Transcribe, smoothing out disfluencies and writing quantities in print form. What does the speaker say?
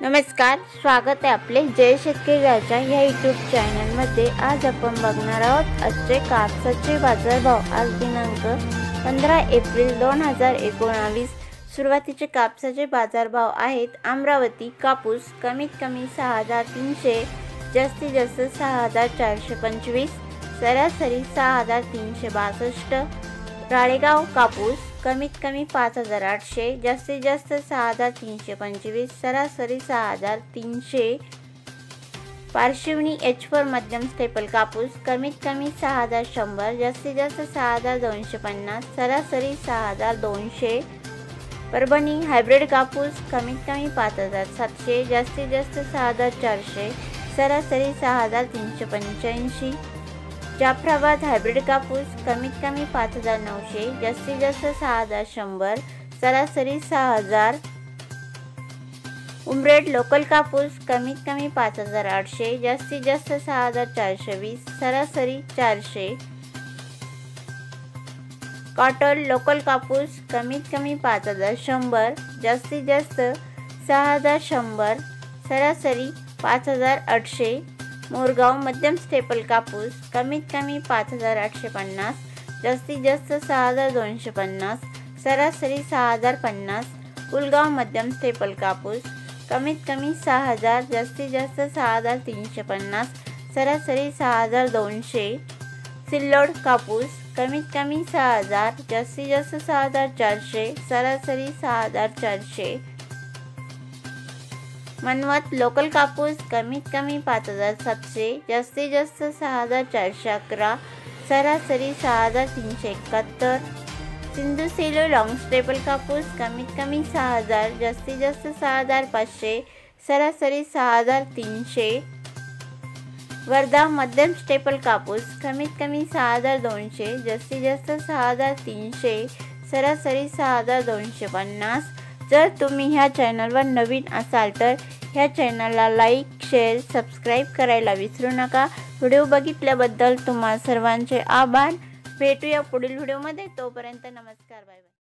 नमस्कार, स्वागत आहे आपले जय शेतकरी राजा या यूट्यूब चॅनलमध्ये। आज आपण बघणार आहोत आजचे कापसाचे बाजारभाव। आज दिनांक 15 एप्रिल 2019। सुरुवातीचे कापसाचे बाजारभाव आहेत। अमरावती कापूस कमीत कमी 6300, जास्तीत जास्त 6425, सरासरी 6362। राळेगाव कापूस कमीत कमी 5800, जास्तीत जास्त 6325, सरासरी 6300। पारशिवनी H4 मध्यम स्टेपल कापूस कमीत कमी 6100, जास्तीत जास्त 6250, सरासरी 6200। परभणी हायब्रिड कापूस कमीत कमी 5700, जास्तीत जास्त 6400, सरासरी 6385। जाफराबाद हायब्रिड कापूस कमीत कमी 5900, जास्तीत जास्त 6100, सरासरी 6000। उमरेड लोकल कापूस कमीत कमी 5800, जास्तीत जास्त 6420, सरासरी 400। कॉटन लोकल कापूस कमीत कमी 5100, जास्तीत जास्त 6100, सरासरी 5800। मोरगाव मध्यम स्टेपल कापूस कमीत कमी 5850, जास्तीत जास्त 6250, सरासरी 6050। पुलगाव मध्यम स्टेपल कापूस कमीत कमी 6000, जास्तीत जास्त 6350, सरासरी 6200। सिल्लोड कापूस कमीत कमी 6000, जास्तीत जास्त 6400, सरासरी 6400। मनवत लोकल कापूस कमीत कमी 5700, जास्तीत जास्त 6411, सरासरी 6371। सिंधू सेलो लॉंग स्टेपल कापूस कमीत कमी 6000, जास्तीत जास्त 6500, सरासरी 6300। वर्धा मध्यम स्टेपल कापूस कमीत कमी 6200, जास्तीत जास्त 6300, सरासरी 6250। जर तुम्ही ह्या चॅनलवर नवीन असाल तर ह्या चॅनलला लाईक, शेअर, सबस्क्राईब करायला विसरू नका। व्हिडिओ बघितल्याबद्दल तुम्हा सर्वांचे आभार। भेटूया पुढील व्हिडिओमध्ये। तोपर्यंत नमस्कार, बाय बाय।